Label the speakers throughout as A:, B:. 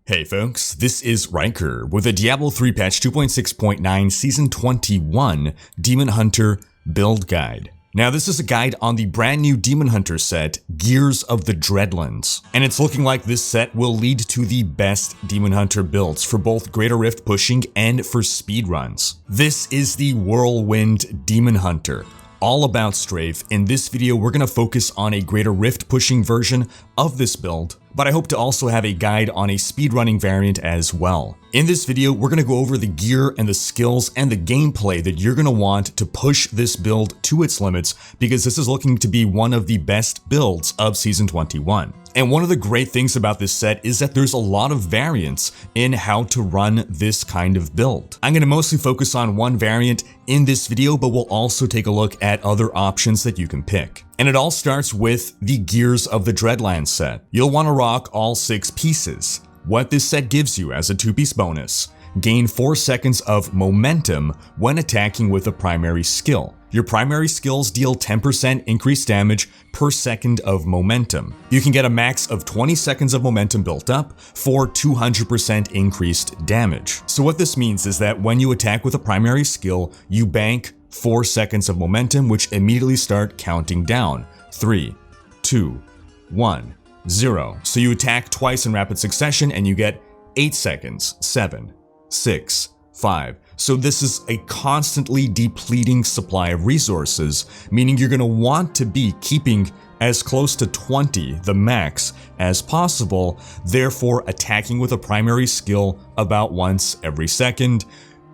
A: Hey folks, this is Rhykker with a Diablo 3 patch 2.6.9 season 21 Demon Hunter build guide. Now this is a guide on the brand new Demon Hunter set, Gears of the Dreadlands. And it's looking like this set will lead to the best Demon Hunter builds for both Greater Rift pushing and for speedruns. This is the Whirlwind Demon Hunter. All about strafe. In this video, we're going to focus on a Greater Rift pushing version of this build, but I hope to also have a guide on a speedrunning variant as well. In this video, we're going to go over the gear and the skills and the gameplay that you're going to want to push this build to its limits, because this is looking to be one of the best builds of Season 21. And one of the great things about this set is that there's a lot of variants in how to run this kind of build. I'm going to mostly focus on one variant in this video, but we'll also take a look at other options that you can pick. And it all starts with the Gears of the Dreadlands set. You'll want to rock all 6 pieces. What this set gives you as a 2-piece bonus: gain 4 seconds of momentum when attacking with a primary skill. Your primary skills deal 10% increased damage per second of momentum. You can get a max of 20 seconds of momentum built up for 200% increased damage. So what this means is that when you attack with a primary skill, you bank 4 seconds of momentum, which immediately start counting down. 3, 2, 1, 0. So you attack twice in rapid succession and you get 8 seconds, 7, 6, 5. So this is a constantly depleting supply of resources, meaning you're going to want to be keeping as close to 20, the max, as possible, therefore attacking with a primary skill about once every second.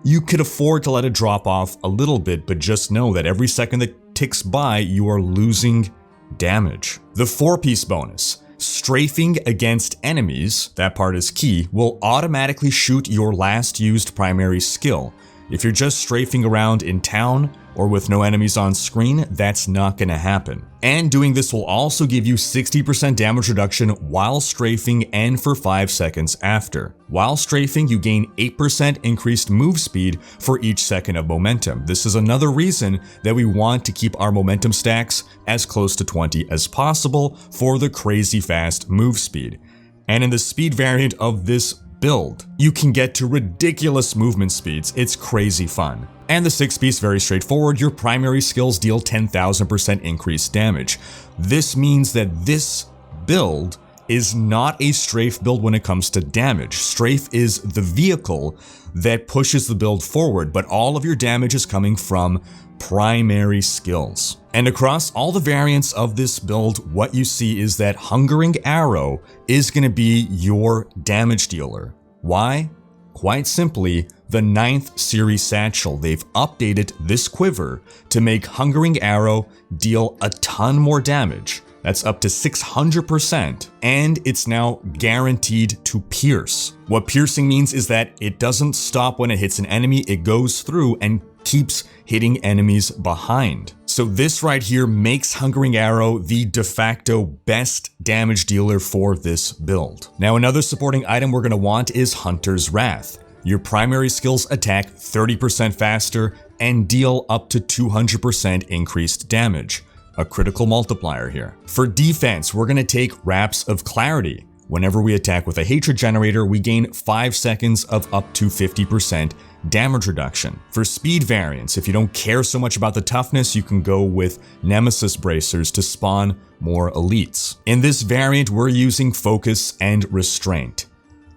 A: You could afford to let it drop off a little bit, but just know that every second that ticks by, you are losing damage. The 4-piece bonus: strafing against enemies, that part is key, will automatically shoot your last used primary skill. If you're just strafing around in town or with no enemies on screen, that's not going to happen. And doing this will also give you 60% damage reduction while strafing and for 5 seconds after. While strafing, you gain 8% increased move speed for each second of momentum. This is another reason that we want to keep our momentum stacks as close to 20 as possible for the crazy fast move speed. And in the speed variant of this build, you can get to ridiculous movement speeds. It's crazy fun. And the 6-piece, very straightforward. Your primary skills deal 10,000% increased damage. This means that this build is not a strafe build when it comes to damage. Strafe is the vehicle that pushes the build forward, but all of your damage is coming from primary skills. And across all the variants of this build, what you see is that Hungering Arrow is going to be your damage dealer. Why? Quite simply, the 9th series satchel. They've updated this quiver to make Hungering Arrow deal a ton more damage. That's up to 600%, and it's now guaranteed to pierce. What piercing means is that it doesn't stop when it hits an enemy, it goes through and keeps hitting enemies behind. So this right here makes Hungering Arrow the de facto best damage dealer for this build. Now another supporting item we're going to want is Hunter's Wrath. Your primary skills attack 30% faster and deal up to 200% increased damage. A critical multiplier here. For defense, we're going to take Wraps of Clarity. Whenever we attack with a hatred generator, we gain 5 seconds of up to 50% damage reduction. For speed variants, if you don't care so much about the toughness, you can go with Nemesis Bracers to spawn more elites. In this variant, we're using Focus and Restraint.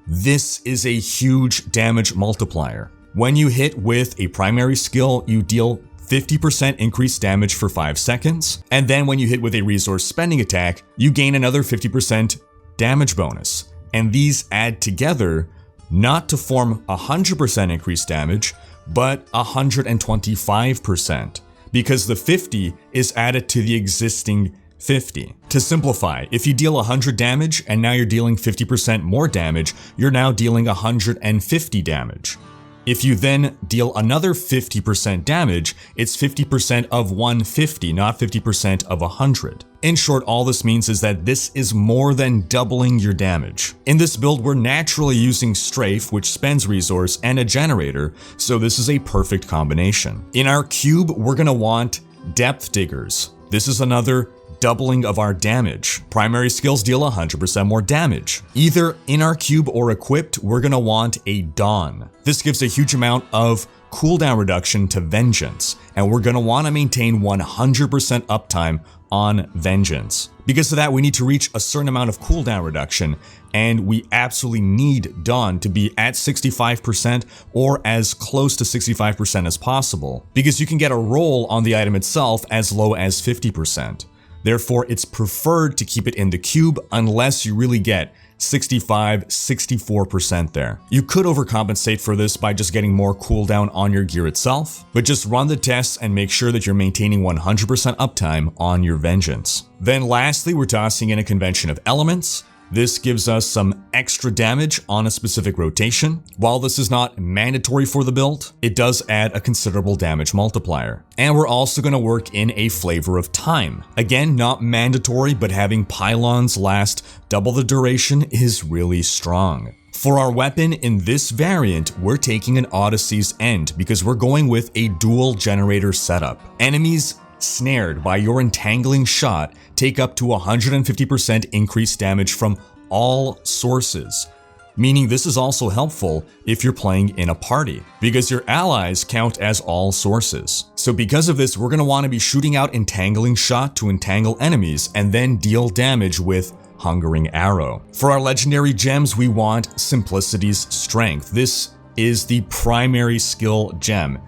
A: This is a huge damage multiplier. When you hit with a primary skill, you deal 50% increased damage for 5 seconds, and then when you hit with a resource spending attack, you gain another 50% damage bonus. And these add together not to form 100% increased damage, but 125%, because the 50 is added to the existing 50. To simplify, if you deal 100 damage and now you're dealing 50% more damage, you're now dealing 150 damage. If you then deal another 50% damage, it's 50% of 150, not 50% of 100. In short, all this means is that this is more than doubling your damage. In this build, we're naturally using strafe, which spends resource, and a generator, so this is a perfect combination. In our cube, we're going to want Depth Diggers. This is another doubling of our damage. Primary skills deal 100% more damage. Either in our cube or equipped, we're gonna want a Dawn. This gives a huge amount of cooldown reduction to Vengeance, and we're gonna wanna maintain 100% uptime on Vengeance. Because of that, we need to reach a certain amount of cooldown reduction, and we absolutely need Dawn to be at 65% or as close to 65% as possible, because you can get a roll on the item itself as low as 50%. Therefore, it's preferred to keep it in the cube unless you really get 65-64% there. You could overcompensate for this by just getting more cooldown on your gear itself, but just run the tests and make sure that you're maintaining 100% uptime on your Vengeance. Then lastly, we're tossing in a convention of elements. This gives us some extra damage on a specific rotation. While this is not mandatory for the build, it does add a considerable damage multiplier. And we're also going to work in a flavor of time. Again, not mandatory, but having pylons last double the duration is really strong. For our weapon in this variant, we're taking an Odyssey's End because we're going with a dual generator setup. Enemies snared by your entangling shot take up to 150% increased damage from all sources, meaning this is also helpful if you're playing in a party, because your allies count as all sources. So because of this, we're going to want to be shooting out entangling shot to entangle enemies and then deal damage with Hungering Arrow. For our legendary gems, we want Simplicity's Strength. This is the primary skill gem.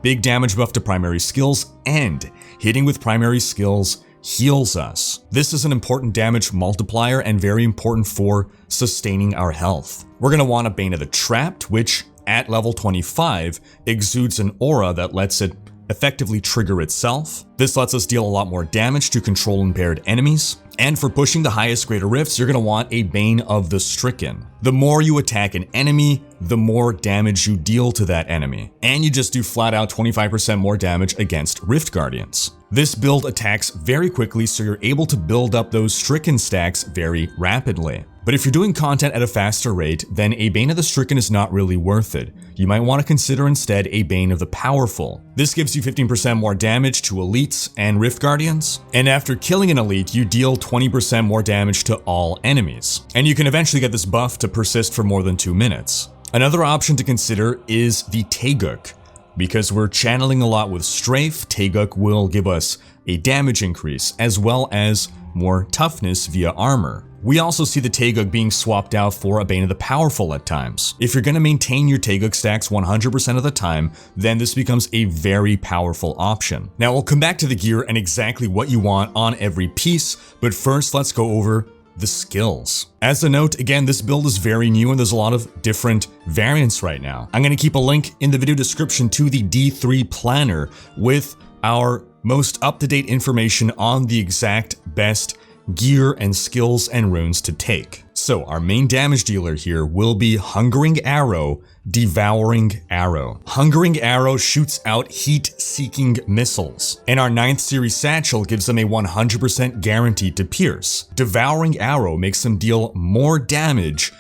A: Big damage buff to primary skills, and hitting with primary skills heals us. This is an important damage multiplier and very important for sustaining our health. We're going to want a Bane of the Trapped, which at level 25 exudes an aura that lets it effectively trigger itself. This lets us deal a lot more damage to control impaired enemies. And for pushing the highest greater rifts, you're going to want a Bane of the Stricken. The more you attack an enemy, the more damage you deal to that enemy. And you just do flat out 25% more damage against Rift Guardians. This build attacks very quickly, so you're able to build up those Stricken stacks very rapidly. But if you're doing content at a faster rate, then a Bane of the Stricken is not really worth it. You might want to consider instead a Bane of the Powerful. This gives you 15% more damage to elites and Rift Guardians, and after killing an elite, you deal 20% more damage to all enemies. And you can eventually get this buff to persist for more than 2 minutes. Another option to consider is the Taeguk. Because we're channeling a lot with strafe, Taeguk will give us a damage increase as well as more toughness via armor. We also see the Taeguk being swapped out for a Bane of the Powerful at times. If you're going to maintain your Taeguk stacks 100% of the time, then this becomes a very powerful option. Now we'll come back to the gear and exactly what you want on every piece, but first let's go over the skills. As a note, again, this build is very new and there's a lot of different variants right now. I'm going to keep a link in the video description to the D3 planner with our most up-to-date information on the exact best gear and skills and runes to take. So our main damage dealer here will be Hungering Arrow, Devouring Arrow. Hungering Arrow shoots out heat-seeking missiles, and our 9th series satchel gives them a 100% guarantee to pierce. Devouring Arrow makes them deal more damage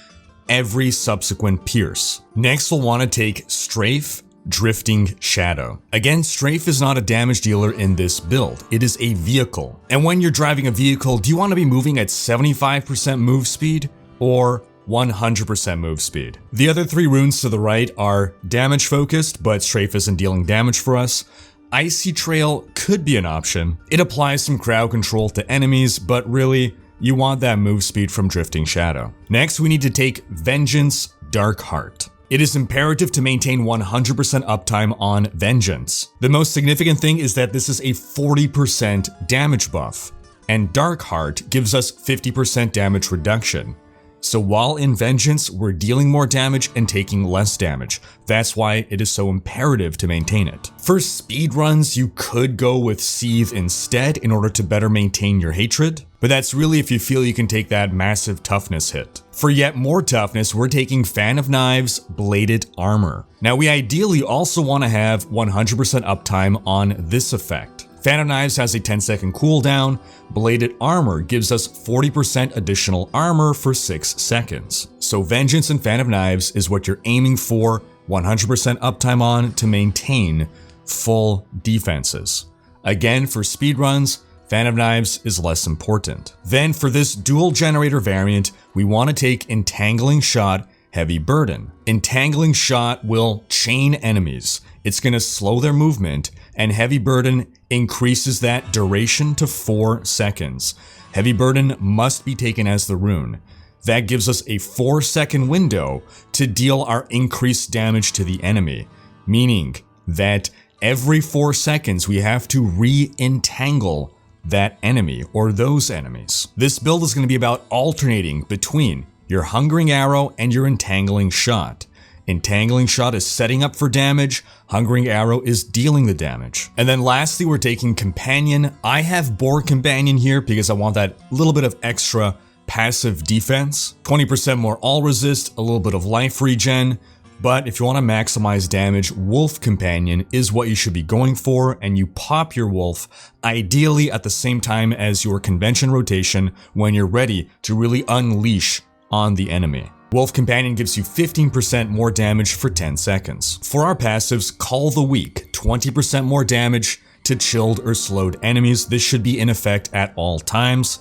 A: every subsequent pierce. Next, we'll want to take Strafe, Drifting Shadow. Again, Strafe is not a damage dealer in this build. It is a vehicle. And when you're driving a vehicle, do you want to be moving at 75% move speed or 100% move speed? The other 3 runes to the right are damage focused, but Strafe isn't dealing damage for us. Icy Trail could be an option. It applies some crowd control to enemies, but really, you want that move speed from Drifting Shadow. Next, we need to take Vengeance, Dark Heart. It is imperative to maintain 100% uptime on Vengeance. The most significant thing is that this is a 40% damage buff, and Dark Heart gives us 50% damage reduction. So while in Vengeance, we're dealing more damage and taking less damage. That's why it is so imperative to maintain it. For speedruns, you could go with Seethe instead in order to better maintain your hatred, but that's really if you feel you can take that massive toughness hit. For yet more toughness, we're taking Fan of Knives, Bladed Armor. Now we ideally also want to have 100% uptime on this effect. Fan of Knives has a 10-second cooldown. Bladed Armor gives us 40% additional armor for 6 seconds. So Vengeance and Fan of Knives is what you're aiming for 100% uptime on to maintain full defenses. Again, for speedruns, Fan of Knives is less important. Then for this dual generator variant, we want to take Entangling Shot, Heavy Burden. Entangling Shot will chain enemies. It's going to slow their movement, and Heavy Burden increases that duration to 4 seconds. Heavy Burden must be taken as the rune. That gives us a 4-second window to deal our increased damage to the enemy, meaning that every 4 seconds we have to re-entangle that enemy or those enemies. This build is going to be about alternating between your Hungering Arrow and your Entangling Shot. Entangling Shot is setting up for damage, Hungering Arrow is dealing the damage. And then lastly, we're taking Companion. I have Boar Companion here because I want that little bit of extra passive defense. 20% more all resist, a little bit of life regen. But if you want to maximize damage, Wolf Companion is what you should be going for, and you pop your Wolf ideally at the same time as your convention rotation when you're ready to really unleash on the enemy. Wolf Companion gives you 15% more damage for 10 seconds. For our passives, Call the Weak, 20% more damage to chilled or slowed enemies. This should be in effect at all times,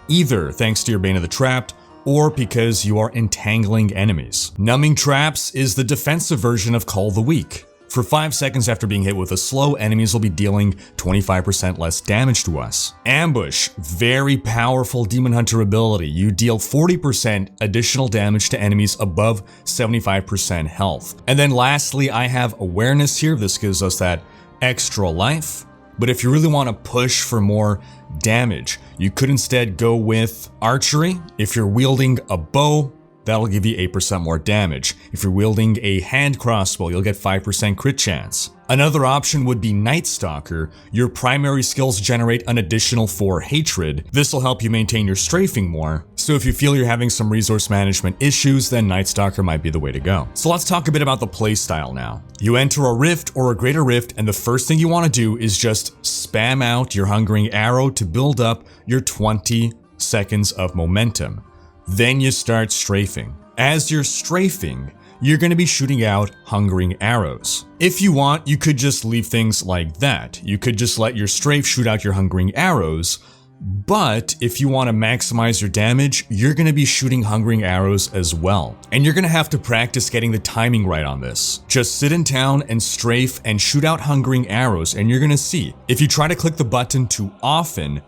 A: either thanks to your Bane of the Trapped or because you are entangling enemies. Numbing Traps is the defensive version of Call the Weak. For 5 seconds after being hit with a slow, enemies will be dealing 25% less damage to us. Ambush, very powerful Demon Hunter ability. You deal 40% additional damage to enemies above 75% health. And then lastly, I have Awareness here. This gives us that extra life. But if you really want to push for more damage, you could instead go with Archery. If you're wielding a bow, that'll give you 8% more damage. If you're wielding a hand crossbow, you'll get 5% crit chance. Another option would be Night Stalker. Your primary skills generate an additional 4 hatred. This will help you maintain your strafing more. So if you feel you're having some resource management issues, then Night Stalker might be the way to go. So let's talk a bit about the playstyle now. You enter a rift or a greater rift, and the first thing you want to do is just spam out your Hungering Arrow to build up your 20 seconds of momentum. Then you start strafing. As you're strafing, you're going to be shooting out Hungering Arrows. If you want, you could just leave things like that. You could just let your strafe shoot out your Hungering Arrows, but if you want to maximize your damage, you're going to be shooting Hungering Arrows as well. And you're going to have to practice getting the timing right on this. Just sit in town and strafe and shoot out Hungering Arrows, and you're going to see. If you try to click the button too often,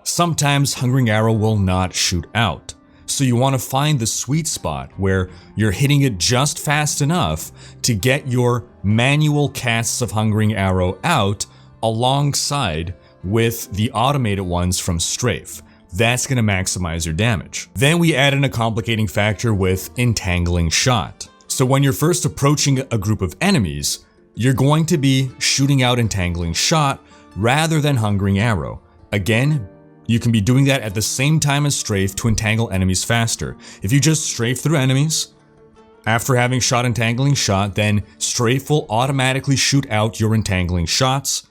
A: sometimes Hungering Arrow will not shoot out. So you want to find the sweet spot where you're hitting it just fast enough to get your manual casts of Hungering Arrow out alongside with the automated ones from strafe. That's going to maximize your damage. Then we add in a complicating factor with Entangling Shot. So when you're first approaching a group of enemies, you're going to be shooting out Entangling Shot rather than Hungering Arrow. Again, you can be doing that at the same time as strafe to entangle enemies faster. If you just strafe through enemies, after having shot Entangling Shot, then strafe will automatically shoot out your Entangling Shots,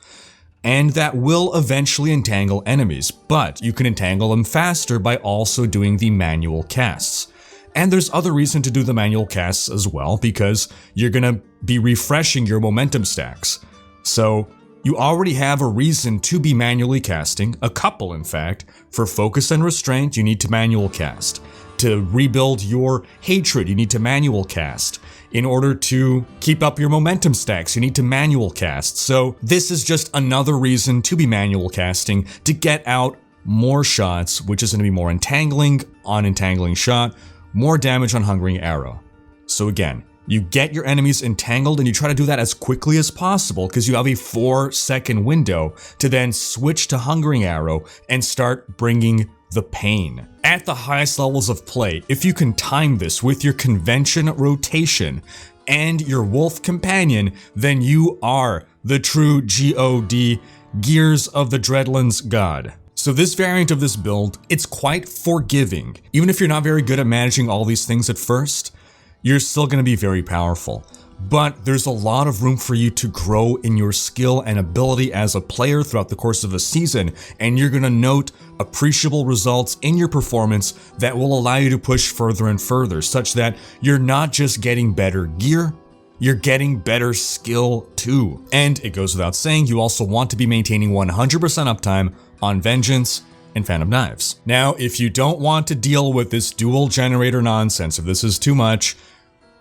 A: and that will eventually entangle enemies, but you can entangle them faster by also doing the manual casts. And there's other reason to do the manual casts as well, because you're gonna be refreshing your momentum stacks. So you already have a reason to be manually casting, a couple in fact. For Focus and Restraint, you need to manual cast. To rebuild your hatred, you need to manual cast. In order to keep up your momentum stacks, you need to manual cast. So this is just another reason to be manual casting, to get out more shots, which is going to be more entangling on Entangling Shot, more damage on Hungering Arrow. So again, you get your enemies entangled and you try to do that as quickly as possible because you have a 4-second window to then switch to Hungering Arrow and start bringing the pain. At the highest levels of play, if you can time this with your convention rotation and your Wolf Companion, then you are the true GOD, Gears of the Dreadlands God. So this variant of this build, it's quite forgiving. Even if you're not very good at managing all these things at first, you're still going to be very powerful. But there's a lot of room for you to grow in your skill and ability as a player throughout the course of a season, and you're going to note appreciable results in your performance that will allow you to push further and further, such that you're not just getting better gear, you're getting better skill too. And it goes without saying, you also want to be maintaining 100% uptime on Vengeance and Fan of Knives. Now, if you don't want to deal with this dual generator nonsense, if this is too much,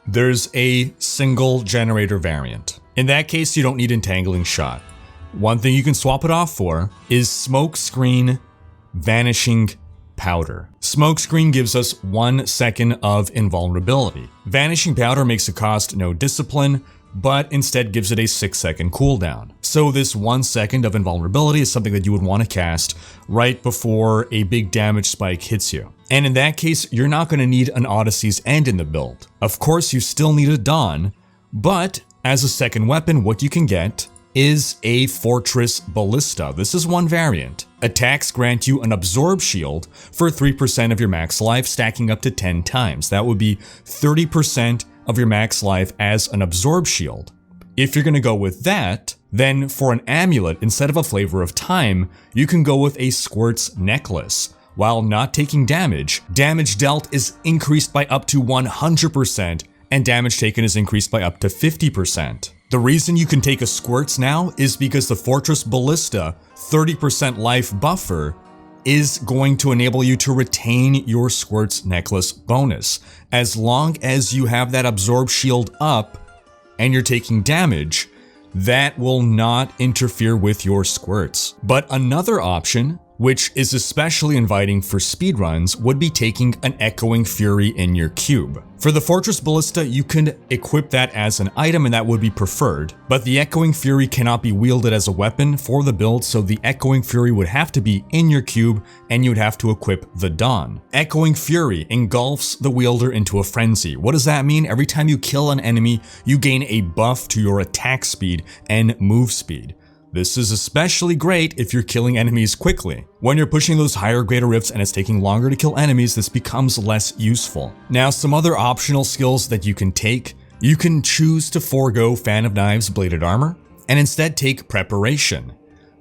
A: there's a single generator variant. In that case, you don't need Entangling Shot. One thing you can swap it off for is Smokescreen Vanishing Powder. Smokescreen gives us 1 second of invulnerability. Vanishing Powder makes it cost no discipline, but instead gives it a 6-second cooldown. So this 1 second of invulnerability is something that you would want to cast right before a big damage spike hits you. And in that case, you're not going to need an Odyssey's End in the build. Of course, you still need a Dawn, but as a second weapon, what you can get is a Fortress Ballista. This is one variant. Attacks grant you an Absorb Shield for 3% of your max life, stacking up to 10 times. That would be 30% of your max life as an Absorb Shield. If you're going to go with that, then for an amulet, instead of a Flavor of Time, you can go with a Squirt's Necklace. While not taking damage, damage dealt is increased by up to 100%, and damage taken is increased by up to 50%. The reason you can take a Squirts now is because the Fortress Ballista 30% life buffer is going to enable you to retain your Squirts Necklace bonus. As long as you have that Absorb Shield up and you're taking damage, that will not interfere with your Squirts. But another option, which is especially inviting for speedruns, would be taking an Echoing Fury in your cube. For the Fortress Ballista, you can equip that as an item and that would be preferred, but the Echoing Fury cannot be wielded as a weapon for the build, so the Echoing Fury would have to be in your cube and you would have to equip the Dawn. Echoing Fury engulfs the wielder into a frenzy. What does that mean? Every time you kill an enemy, you gain a buff to your attack speed and move speed. This is especially great if you're killing enemies quickly. When you're pushing those higher greater rifts and it's taking longer to kill enemies, this becomes less useful. Now, some other optional skills that you can take, you can choose to forego Fan of Knives Bladed Armor and instead take Preparation.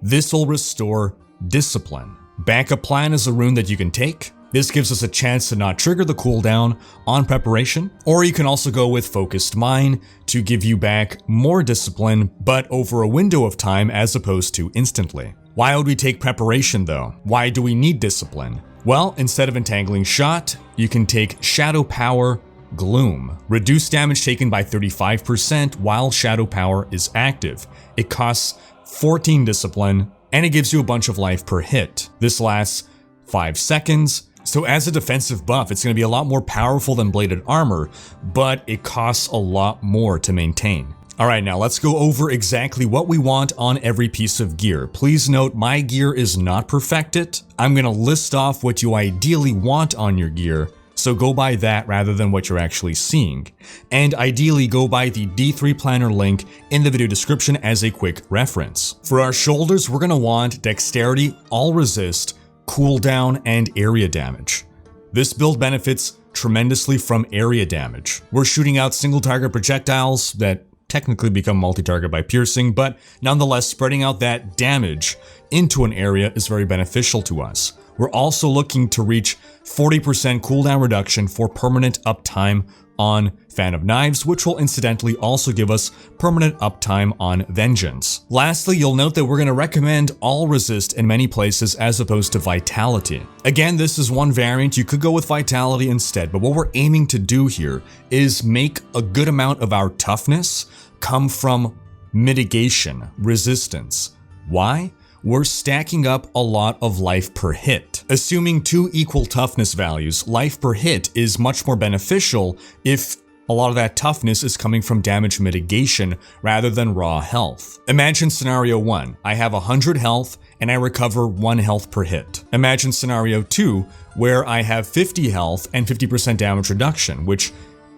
A: This will restore Discipline. Backup Plan is a rune that you can take. This gives us a chance to not trigger the cooldown on Preparation, or you can also go with Focused Mind to give you back more discipline, but over a window of time as opposed to instantly. Why would we take Preparation though? Why do we need discipline? Well, instead of Entangling Shot, you can take Shadow Power Gloom. Reduce damage taken by 35% while Shadow Power is active. It costs 14 discipline, and it gives you a bunch of life per hit. This lasts 5 seconds. So as a defensive buff, it's going to be a lot more powerful than Bladed Armor, but it costs a lot more to maintain. Alright, now let's go over exactly what we want on every piece of gear. Please note, my gear is not perfected. I'm going to list off what you ideally want on your gear, so go by that rather than what you're actually seeing. And ideally go by the D3 planner link in the video description as a quick reference. For our shoulders, we're going to want Dexterity, All Resist, Cooldown, and area damage. This build benefits tremendously from area damage. We're shooting out single target projectiles that technically become multi-target by piercing, but nonetheless spreading out that damage into an area is very beneficial to us. We're also looking to reach 40% cooldown reduction for permanent uptime on Fan of Knives, which will incidentally also give us permanent uptime on Vengeance. Lastly, you'll note that we're going to recommend All Resist in many places as opposed to Vitality. Again, this is one variant. You could go with Vitality instead, but what we're aiming to do here is make a good amount of our toughness come from mitigation, resistance. Why? We're stacking up a lot of life per hit. Assuming 2 equal toughness values, life per hit is much more beneficial if a lot of that toughness is coming from damage mitigation rather than raw health. Imagine scenario 1, I have 100 health and I recover 1 health per hit. Imagine scenario 2, where I have 50 health and 50% damage reduction, which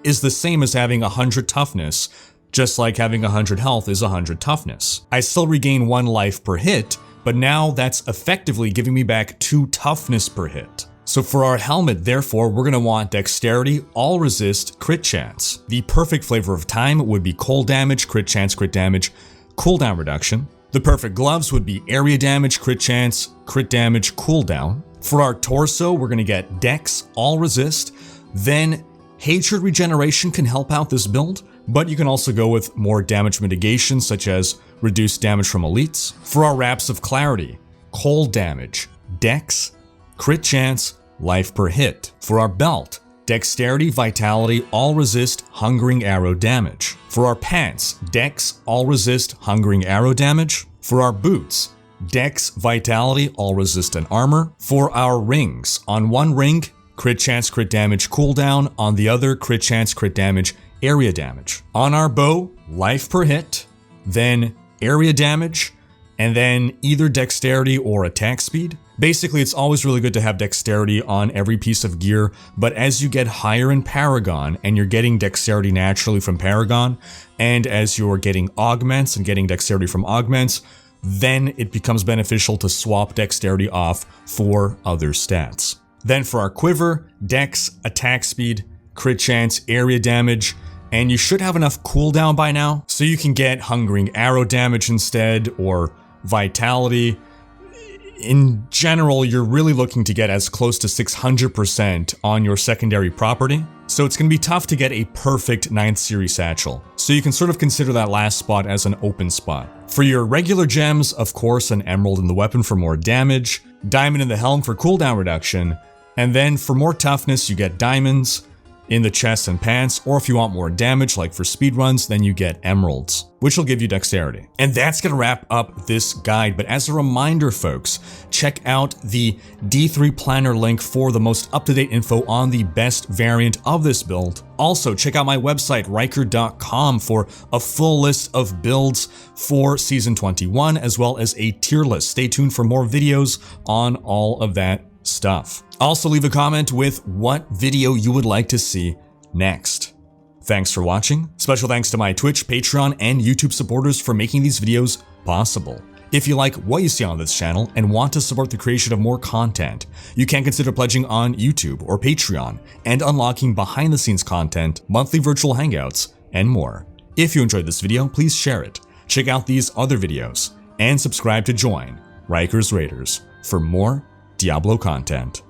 A: is the same as having 100 toughness, just like having 100 health is 100 toughness. I still regain 1 life per hit, but now that's effectively giving me back 2 toughness per hit. So for our helmet, therefore, we're going to want Dexterity, All Resist, Crit Chance. The perfect flavor of time would be Cold Damage, Crit Chance, cooldown reduction. The perfect gloves would be Area Damage, Crit Chance, Crit Damage, cooldown. For our torso, we're going to get Dex, All Resist, then Hatred Regeneration can help out this build, but you can also go with more damage mitigation such as reduced damage from elites. For our Wraps of Clarity, cold damage, dex, crit chance, life per hit. For our belt, dexterity, vitality, all resist hungering arrow damage. For our pants, dex, all resist hungering arrow damage. For our boots, dex, vitality, all resist and armor. For our rings, on one ring, crit chance, crit damage, cooldown. On the other, crit chance, crit damage, area damage. On our bow, life per hit, then area damage, and then either dexterity or attack speed. Basically, it's always really good to have dexterity on every piece of gear, but as you get higher in Paragon, and you're getting dexterity naturally from Paragon, and as you're getting augments and getting dexterity from augments, then it becomes beneficial to swap dexterity off for other stats. Then for our quiver, dex, attack speed, crit chance, area damage, and you should have enough cooldown by now, so you can get hungering arrow damage instead, or vitality. In general, you're really looking to get as close to 600% on your secondary property, so it's going to be tough to get a perfect 9th series satchel. So you can sort of consider that last spot as an open spot. For your regular gems, of course, an emerald in the weapon for more damage, diamond in the helm for cooldown reduction, and then for more toughness you get diamonds in the chest and pants, or if you want more damage like for speedruns, then you get emeralds, which will give you dexterity. And that's gonna wrap up this guide, but as a reminder folks, check out the D3 planner link for the most up-to-date info on the best variant of this build. Also, check out my website, Rhykker.com, for a full list of builds for Season 21, as well as a tier list. Stay tuned for more videos on all of that stuff. Also, leave a comment with what video you would like to see next. Thanks for watching. Special thanks to my Twitch, Patreon, and YouTube supporters for making these videos possible. If you like what you see on this channel and want to support the creation of more content, you can consider pledging on YouTube or Patreon and unlocking behind-the-scenes content, monthly virtual hangouts, and more. If you enjoyed this video, please share it, check out these other videos, and subscribe to join Rhykker's Raiders for more Diablo content.